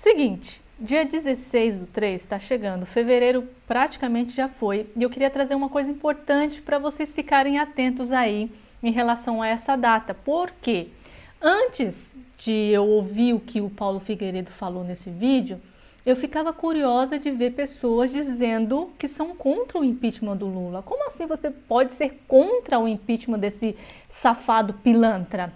Seguinte, dia 16/3 está chegando, fevereiro praticamente já foi, e eu queria trazer uma coisa importante para vocês ficarem atentos aí em relação a essa data. Por quê? Antes de eu ouvir o que o Paulo Figueiredo falou nesse vídeo, eu ficava curiosa de ver pessoas dizendo que são contra o impeachment do Lula. Como assim você pode ser contra o impeachment desse safado pilantra?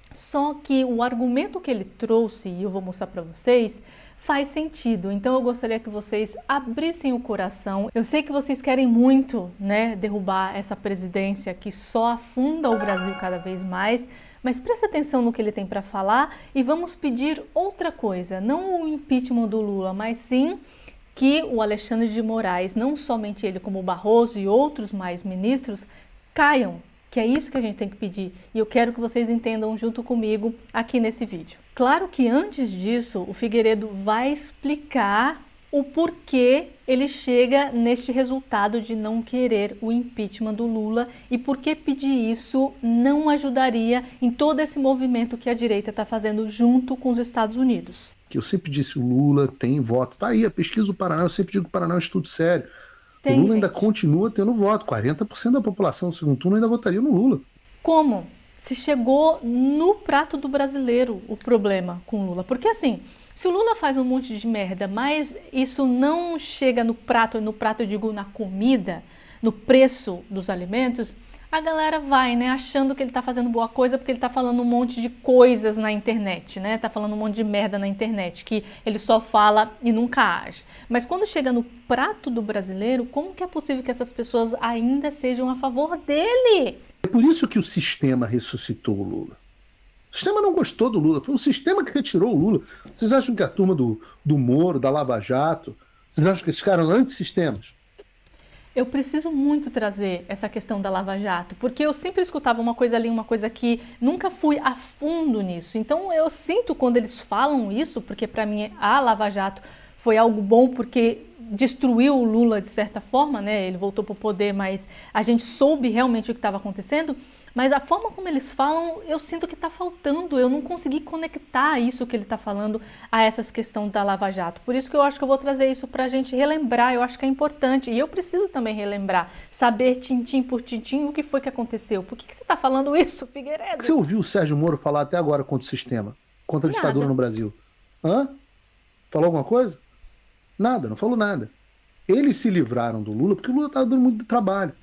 Só que o argumento que ele trouxe, e eu vou mostrar para vocês, faz sentido. Então eu gostaria que vocês abrissem o coração. Eu sei que vocês querem muito, derrubar essa presidência que só afunda o Brasil cada vez mais, mas presta atenção no que ele tem para falar e vamos pedir outra coisa, não o impeachment do Lula, mas sim que o Alexandre de Moraes, não somente ele como o Barroso e outros mais ministros, caiam. Que é isso que a gente tem que pedir e eu quero que vocês entendam junto comigo aqui nesse vídeo. Claro que antes disso, o Figueiredo vai explicar o porquê ele chega neste resultado de não querer o impeachment do Lula e por que pedir isso não ajudaria em todo esse movimento que a direita está fazendo junto com os Estados Unidos. Que eu sempre disse, o Lula tem voto. Tá aí, a pesquisa do Paraná, eu sempre digo que o Paraná é um estudo sério. O Lula ainda continua tendo voto. 40% da população do segundo turno ainda votaria no Lula. Como? Se chegou no prato do brasileiro o problema com o Lula. Porque assim, se o Lula faz um monte de merda, mas isso não chega no prato eu digo na comida, no preço dos alimentos, a galera vai, achando que ele tá fazendo boa coisa porque ele tá falando um monte de coisas na internet, Tá falando um monte de merda na internet, que ele só fala e nunca age. Mas quando chega no prato do brasileiro, como que é possível que essas pessoas ainda sejam a favor dele? É por isso que o sistema ressuscitou o Lula. O sistema não gostou do Lula, foi o sistema que retirou o Lula. Vocês acham que a turma do Moro, da Lava Jato, vocês acham que esses caras eram antissistemas? Eu preciso muito trazer essa questão da Lava Jato, porque eu sempre escutava uma coisa ali, uma coisa aqui, nunca fui a fundo nisso. Então eu sinto quando eles falam isso, porque para mim a Lava Jato foi algo bom porque destruiu o Lula de certa forma, ele voltou para o poder, mas a gente soube realmente o que estava acontecendo. Mas a forma como eles falam, eu sinto que está faltando, eu não consegui conectar isso que ele está falando a essas questões da Lava Jato. Por isso que eu acho que eu vou trazer isso para a gente relembrar, eu acho que é importante. E eu preciso também relembrar, saber tintim por tintim o que foi que aconteceu. Por que você está falando isso, Figueiredo? Você ouviu o Sérgio Moro falar até agora contra o sistema, contra a ditadura no Brasil? Hã? Falou alguma coisa? Nada, não falou nada. Eles se livraram do Lula porque o Lula estava dando muito trabalho.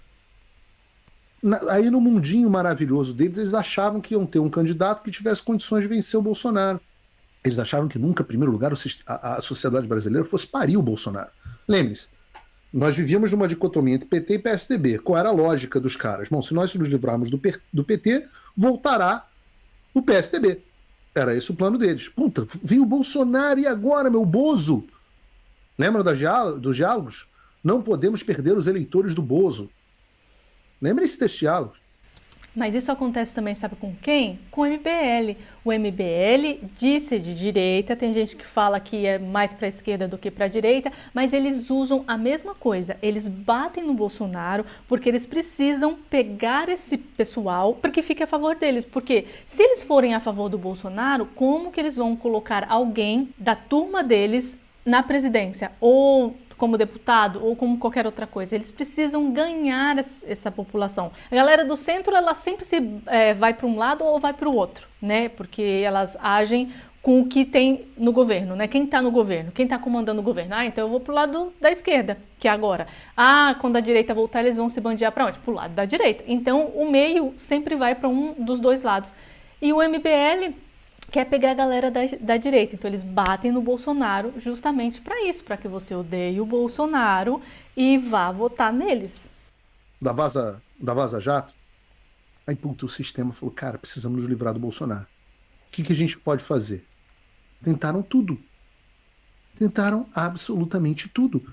Aí no mundinho maravilhoso deles, eles achavam que iam ter um candidato que tivesse condições de vencer o Bolsonaro. Eles achavam que nunca, em primeiro lugar, a sociedade brasileira fosse parir o Bolsonaro. Lembre-se, nós vivíamos numa dicotomia entre PT e PSDB. Qual era a lógica dos caras? Bom, se nós nos livrarmos do PT, voltará o PSDB. Era esse o plano deles. Puta, veio o Bolsonaro e agora, meu Bozo? Lembram dos diálogos? Não podemos perder os eleitores do Bozo. Lembre-se desse diálogo. Mas isso acontece também, sabe com quem? Com o MBL. O MBL diz ser de direita, tem gente que fala que é mais para a esquerda do que para a direita, mas eles usam a mesma coisa. Eles batem no Bolsonaro porque eles precisam pegar esse pessoal para que fique a favor deles. Porque se eles forem a favor do Bolsonaro, como que eles vão colocar alguém da turma deles na presidência? Ou como deputado ou como qualquer outra coisa. Eles precisam ganhar essa população. A galera do centro, ela sempre vai para um lado ou vai para o outro, Porque elas agem com o que tem no governo, Quem está no governo? Quem está comandando o governo? Então eu vou para o lado da esquerda, que é agora. Quando a direita voltar, eles vão se bandear para onde? Para o lado da direita. Então o meio sempre vai para um dos dois lados. E o MBL quer pegar a galera da direita, então eles batem no Bolsonaro justamente para isso, para que você odeie o Bolsonaro e vá votar neles. Da Vaza Jato, aí puta, o sistema falou, cara, precisamos nos livrar do Bolsonaro. O que a gente pode fazer? Tentaram tudo. Tentaram absolutamente tudo.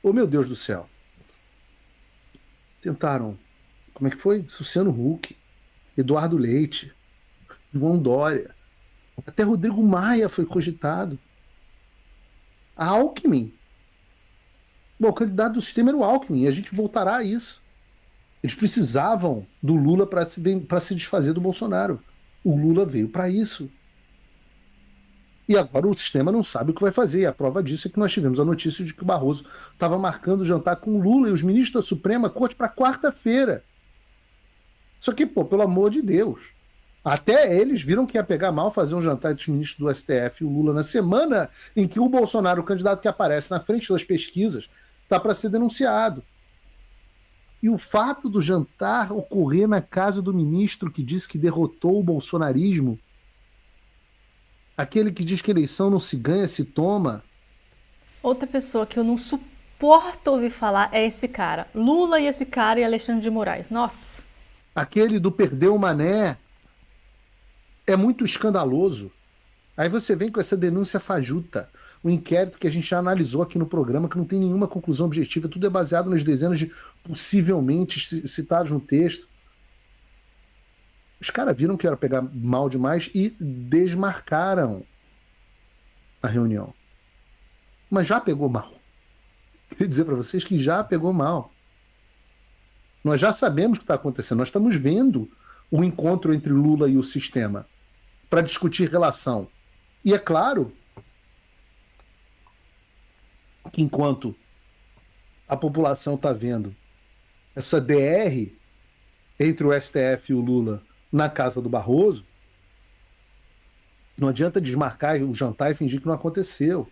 Oh, meu Deus do céu. Tentaram, como é que foi? Luciano Huck, Eduardo Leite, João Dória, até Rodrigo Maia foi cogitado. A Alckmin. Bom, o candidato do sistema era o Alckmin, e a gente voltará a isso. Eles precisavam do Lula para se desfazer do Bolsonaro. O Lula veio para isso. E agora o sistema não sabe o que vai fazer. E a prova disso é que nós tivemos a notícia de que o Barroso estava marcando jantar com o Lula e os ministros da Suprema Corte para quarta-feira. Só que, pelo amor de Deus, até eles viram que ia pegar mal fazer um jantar entre os ministros do STF e o Lula na semana em que o Bolsonaro, o candidato que aparece na frente das pesquisas, está para ser denunciado. E o fato do jantar ocorrer na casa do ministro que disse que derrotou o bolsonarismo, aquele que diz que eleição não se ganha, se toma. Outra pessoa que eu não suporto ouvir falar é esse cara. Lula e esse cara e Alexandre de Moraes. Nossa. Aquele do perdeu o mané. É muito escandaloso. Aí você vem com essa denúncia fajuta. O inquérito que a gente já analisou aqui no programa, que não tem nenhuma conclusão objetiva, tudo é baseado nas dezenas de possivelmente citados no texto. Os caras viram que era pegar mal demais e desmarcaram a reunião. Mas já pegou mal. Queria dizer para vocês que já pegou mal. Nós já sabemos o que está acontecendo. Nós estamos vendo o encontro entre Lula e o sistema para discutir relação. E é claro que enquanto a população está vendo essa DR entre o STF e o Lula na casa do Barroso, não adianta desmarcar o jantar e fingir que não aconteceu.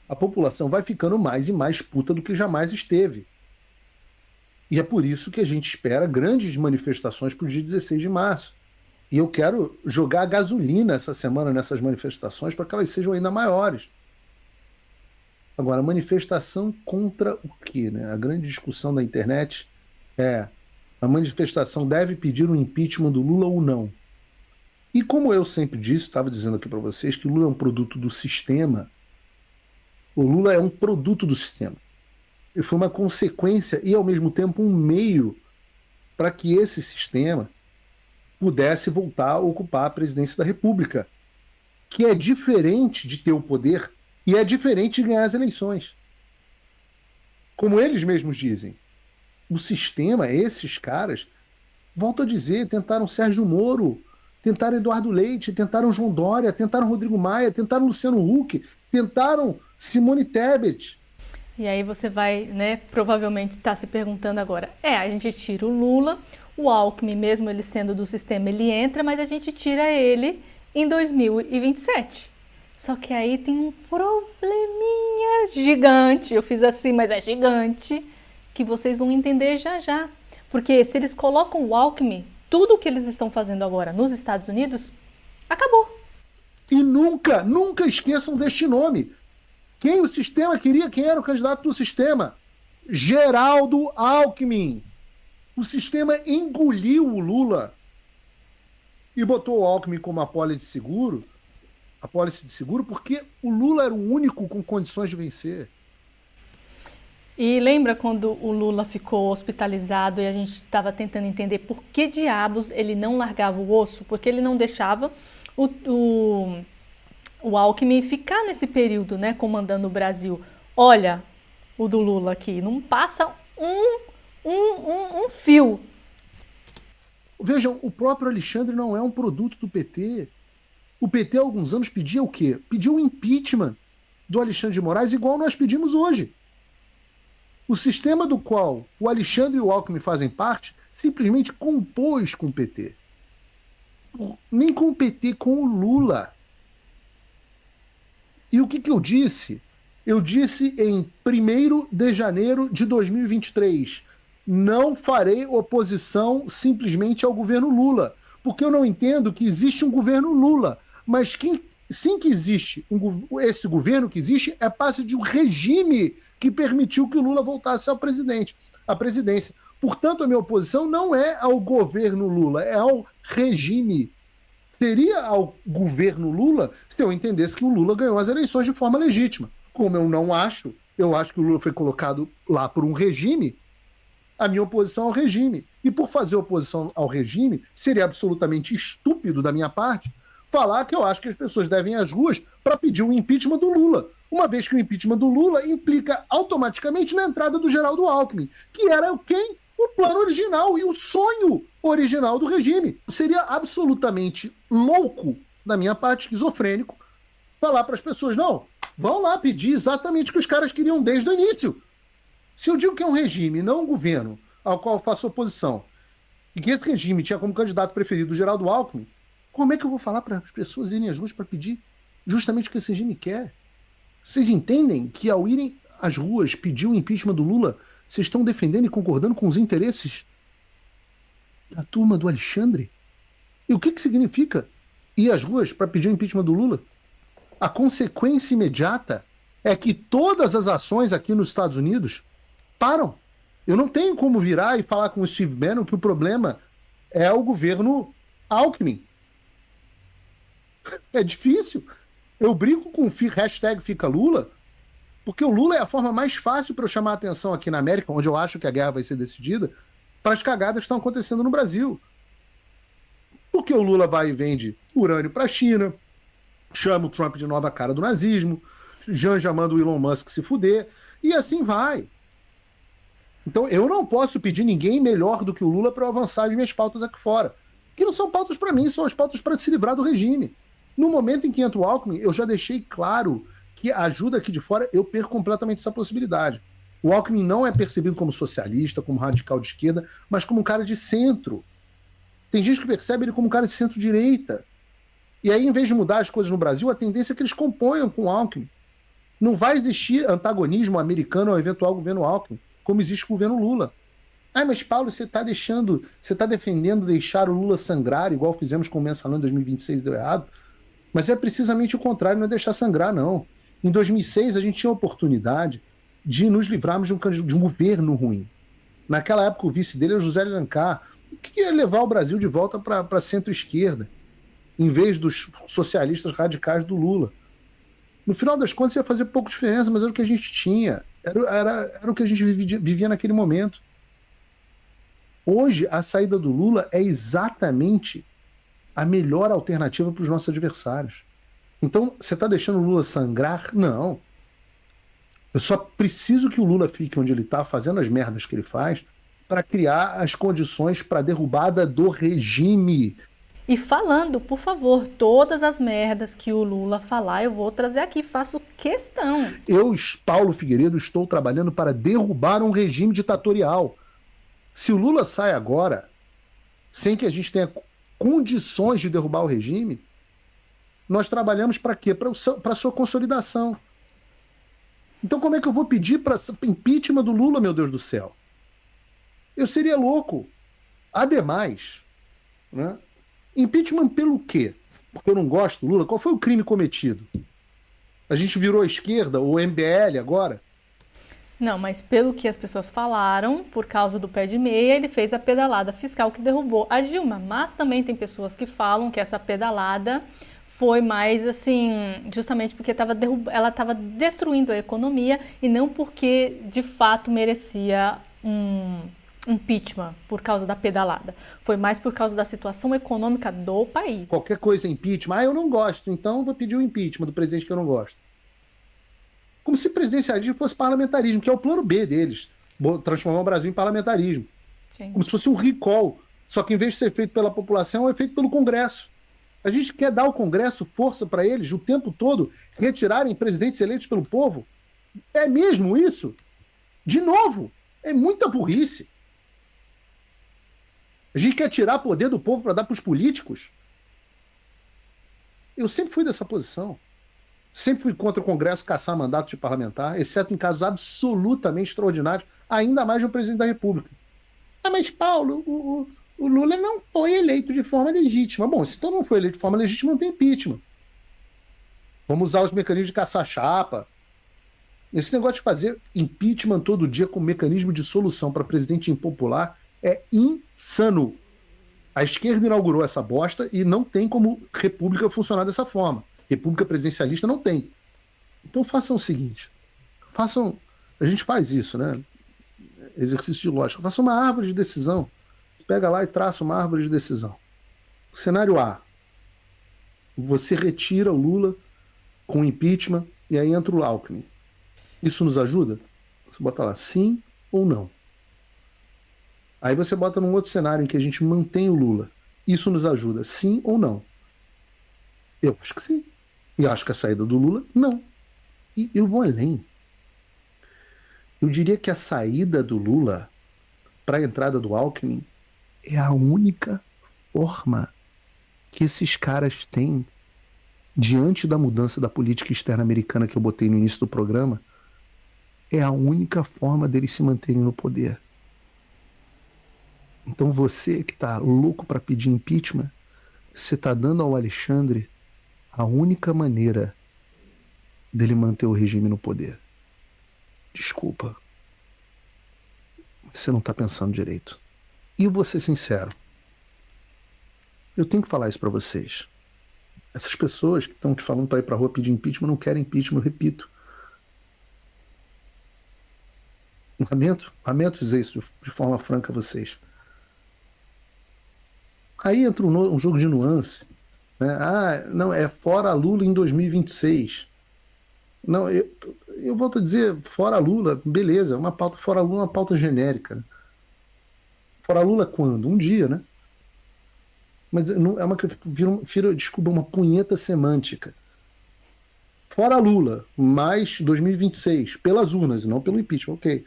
A população vai ficando mais e mais puta do que jamais esteve. E é por isso que a gente espera grandes manifestações para o dia 16 de março. E eu quero jogar gasolina essa semana nessas manifestações para que elas sejam ainda maiores. Agora, manifestação contra o quê, né? A grande discussão da internet é: a manifestação deve pedir o impeachment do Lula ou não? E como eu sempre disse, estava dizendo aqui para vocês, que o Lula é um produto do sistema. O Lula é um produto do sistema. E foi uma consequência e, ao mesmo tempo, um meio para que esse sistema pudesse voltar a ocupar a presidência da República, que é diferente de ter o poder e é diferente de ganhar as eleições. Como eles mesmos dizem, o sistema, esses caras, volto a dizer, tentaram Sérgio Moro, tentaram Eduardo Leite, tentaram João Dória, tentaram Rodrigo Maia, tentaram Luciano Huck, tentaram Simone Tebet. E aí você vai, né, provavelmente estar se perguntando agora, a gente tira o Lula, o Alckmin, mesmo ele sendo do sistema, ele entra, mas a gente tira ele em 2027. Só que aí tem um probleminha gigante, eu fiz assim, mas é gigante, que vocês vão entender já já. Porque se eles colocam o Alckmin, tudo o que eles estão fazendo agora nos Estados Unidos, acabou. E nunca, nunca esqueçam deste nome. Quem o sistema queria? Quem era o candidato do sistema? Geraldo Alckmin. O sistema engoliu o Lula e botou o Alckmin como apólice de seguro, porque o Lula era o único com condições de vencer. E lembra quando o Lula ficou hospitalizado e a gente estava tentando entender por que diabos ele não largava o osso? Porque ele não deixava o Alckmin ficar nesse período, né, comandando o Brasil. Olha o do Lula aqui, não passa um fio. Vejam, o próprio Alexandre não é um produto do PT. O PT há alguns anos pedia o quê? Pediu o impeachment do Alexandre de Moraes, igual nós pedimos hoje. O sistema do qual o Alexandre e o Alckmin fazem parte simplesmente compôs com o PT. Nem com o PT, com o Lula. E o que eu disse? Eu disse em 1º de janeiro de 2023, não farei oposição simplesmente ao governo Lula, porque eu não entendo que existe um governo Lula, mas sim que existe, esse governo que existe é parte de um regime que permitiu que o Lula voltasse à presidência. Portanto, a minha oposição não é ao governo Lula, é ao regime. Seria ao governo Lula se eu entendesse que o Lula ganhou as eleições de forma legítima. Como eu não acho, eu acho que o Lula foi colocado lá por um regime, a minha oposição ao regime. E por fazer oposição ao regime, seria absolutamente estúpido da minha parte falar que eu acho que as pessoas devem ir às ruas para pedir o impeachment do Lula. Uma vez que o impeachment do Lula implica automaticamente na entrada do Geraldo Alckmin, que era quem? O plano original e o sonho original do regime. Seria absolutamente louco, da minha parte, esquizofrênico, falar para as pessoas, não, vão lá pedir exatamente o que os caras queriam desde o início. Se eu digo que é um regime, não um governo, ao qual eu faço oposição, e que esse regime tinha como candidato preferido o Geraldo Alckmin, como é que eu vou falar para as pessoas irem às ruas para pedir justamente o que esse regime quer? Vocês entendem que ao irem às ruas pedir o impeachment do Lula, vocês estão defendendo e concordando com os interesses da turma do Alexandre? E o que significa ir às ruas para pedir o impeachment do Lula? A consequência imediata é que todas as ações aqui nos Estados Unidos param. Eu não tenho como virar e falar com o Steve Bannon que o problema é o governo Alckmin. É difícil. Eu brinco com o hashtag Fica Lula, porque o Lula é a forma mais fácil para eu chamar a atenção aqui na América, onde eu acho que a guerra vai ser decidida, para as cagadas que estão acontecendo no Brasil. Porque o Lula vai e vende urânio para a China, chama o Trump de nova cara do nazismo, já manda o Elon Musk se fuder, e assim vai. Então eu não posso pedir ninguém melhor do que o Lula para eu avançar as minhas pautas aqui fora. Que não são pautas para mim, são as pautas para se livrar do regime. No momento em que entra o Alckmin, eu já deixei claro que a ajuda aqui de fora, eu perco completamente essa possibilidade. O Alckmin não é percebido como socialista, como radical de esquerda, mas como um cara de centro. Tem gente que percebe ele como um cara de centro-direita. E aí, em vez de mudar as coisas no Brasil, a tendência é que eles componham com o Alckmin. Não vai existir antagonismo americano ao eventual governo Alckmin, como existe com o governo Lula. Ah, mas Paulo, você está defendendo deixar o Lula sangrar, igual fizemos com o Mensalão em 2026 e deu errado. Mas é precisamente o contrário, não é deixar sangrar, não. Em 2006, a gente tinha a oportunidade de nos livrarmos de um governo ruim. Naquela época, o vice dele era o José Alencar, que ia levar o Brasil de volta para a centro-esquerda, em vez dos socialistas radicais do Lula. No final das contas, ia fazer pouco diferença, mas era o que a gente tinha. Era o que a gente vivia naquele momento. Hoje, a saída do Lula é exatamente a melhor alternativa para os nossos adversários. Então, você está deixando o Lula sangrar? Não. Eu só preciso que o Lula fique onde ele está, fazendo as merdas que ele faz, para criar as condições para a derrubada do regime. E falando, por favor, todas as merdas que o Lula falar, eu vou trazer aqui, faço questão. Eu, Paulo Figueiredo, estou trabalhando para derrubar um regime ditatorial. Se o Lula sai agora, sem que a gente tenha condições de derrubar o regime, nós trabalhamos para quê? Para a sua consolidação. Então como é que eu vou pedir para impeachment do Lula, meu Deus do céu? Eu seria louco. Ademais, né? Impeachment pelo quê? Porque eu não gosto do Lula? Qual foi o crime cometido? A gente virou a esquerda, ou MBL agora? Não, mas pelo que as pessoas falaram, por causa do pé de meia, ele fez a pedalada fiscal que derrubou a Dilma. Mas também tem pessoas que falam que essa pedalada foi mais assim, justamente porque ela estava destruindo a economia e não porque de fato merecia um impeachment por causa da pedalada. Foi mais por causa da situação econômica do país. Qualquer coisa é impeachment. Ah, eu não gosto, então vou pedir o impeachment do presidente que eu não gosto. Como se presidencialismo fosse parlamentarismo, que é o plano B deles, transformar o Brasil em parlamentarismo. Sim. Como se fosse um recall, só que em vez de ser feito pela população, é feito pelo Congresso. A gente quer dar ao Congresso força para eles o tempo todo retirarem presidentes eleitos pelo povo? É mesmo isso? De novo, é muita burrice. A gente quer tirar poder do povo para dar para os políticos? Eu sempre fui dessa posição. Sempre fui contra o Congresso caçar mandato de parlamentar, exceto em casos absolutamente extraordinários, ainda mais no presidente da República. Ah, mas Paulo, o Lula não foi eleito de forma legítima. Bom, se então não foi eleito de forma legítima, não tem impeachment. Vamos usar os mecanismos de caçar chapa. Esse negócio de fazer impeachment todo dia como mecanismo de solução para presidente impopular é insano. A esquerda inaugurou essa bosta e não tem como república funcionar dessa forma. República presidencialista não tem. Então façam o seguinte. A gente faz isso, né? Exercício de lógica. Faça uma árvore de decisão. Pega lá e traça uma árvore de decisão. Cenário A. Você retira o Lula com impeachment e aí entra o Alckmin. Isso nos ajuda? Você bota lá sim ou não. Aí você bota num outro cenário em que a gente mantém o Lula. Isso nos ajuda, sim ou não? Eu acho que sim. E acho que a saída do Lula, não. E eu vou além. Eu diria que a saída do Lula para a entrada do Alckmin é a única forma que esses caras têm, diante da mudança da política externa americana que eu botei no início do programa, é a única forma deles se manterem no poder. Então você que está louco para pedir impeachment, você está dando ao Alexandre a única maneira dele manter o regime no poder. Desculpa. Você não está pensando direito. E eu vou ser sincero. Eu tenho que falar isso para vocês. Essas pessoas que estão te falando para ir para a rua pedir impeachment não querem impeachment, eu repito. Lamento dizer isso de forma franca a vocês. Aí entra um jogo de nuance. Né? Não, é fora Lula em 2026. Não, eu volto a dizer, fora Lula, beleza, uma pauta fora Lula, uma pauta genérica. Né? Fora Lula quando? Um dia, né? Mas não, é uma que desculpa, uma punheta semântica. Fora Lula, mais 2026, pelas urnas, não pelo impeachment, ok.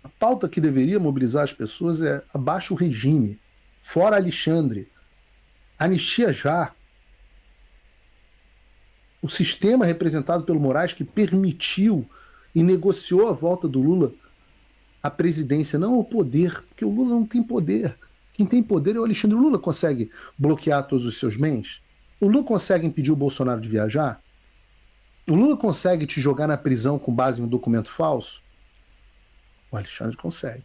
A pauta que deveria mobilizar as pessoas é abaixo o regime, fora Alexandre, anistia já. O sistema representado pelo Moraes que permitiu e negociou a volta do Lula à presidência, não ao poder, porque o Lula não tem poder. Quem tem poder é o Alexandre. O Lula consegue bloquear todos os seus bens? O Lula consegue impedir o Bolsonaro de viajar? O Lula consegue te jogar na prisão com base em um documento falso? O Alexandre consegue.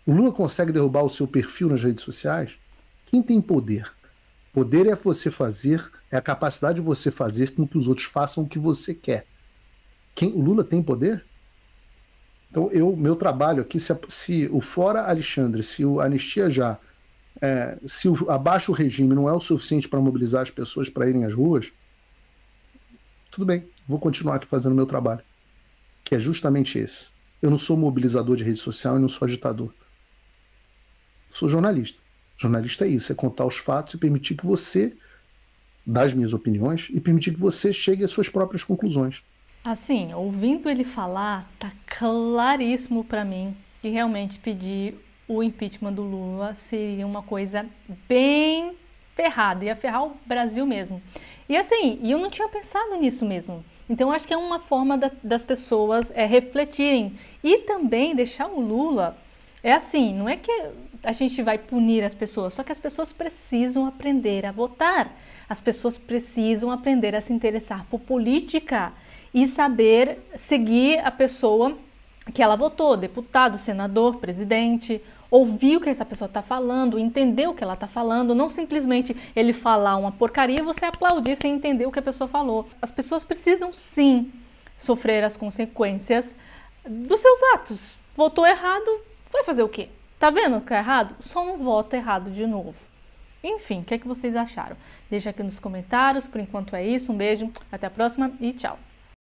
O Lula consegue derrubar o seu perfil nas redes sociais? Quem tem poder? Poder é você fazer, é a capacidade de você fazer com que os outros façam o que você quer. O Lula tem poder? Então, meu trabalho aqui, se o fora Alexandre, se o anistia já, se o abaixo o regime não é o suficiente para mobilizar as pessoas para irem às ruas, tudo bem, vou continuar aqui fazendo o meu trabalho, que é justamente esse. Eu não sou mobilizador de rede social e não sou agitador. Eu sou jornalista. Jornalista é isso, é contar os fatos e permitir que você, das minhas opiniões, e permitir que você chegue às suas próprias conclusões. Assim, ouvindo ele falar, tá claríssimo para mim que realmente pedir o impeachment do Lula seria uma coisa bem ferrada, ia ferrar o Brasil mesmo. E assim, eu não tinha pensado nisso mesmo. Então, acho que é uma forma das pessoas refletirem e também deixar o Lula. É assim, não é que a gente vai punir as pessoas, só que as pessoas precisam aprender a votar. As pessoas precisam aprender a se interessar por política e saber seguir a pessoa que ela votou, deputado, senador, presidente, ouvir o que essa pessoa está falando, entender o que ela está falando, não simplesmente ele falar uma porcaria e você aplaudir sem entender o que a pessoa falou. As pessoas precisam sim sofrer as consequências dos seus atos. Votou errado, vai fazer o quê? Tá vendo que é errado? Só não vota errado de novo. Enfim, o que é que vocês acharam? Deixa aqui nos comentários. Por enquanto é isso. Um beijo, até a próxima e tchau.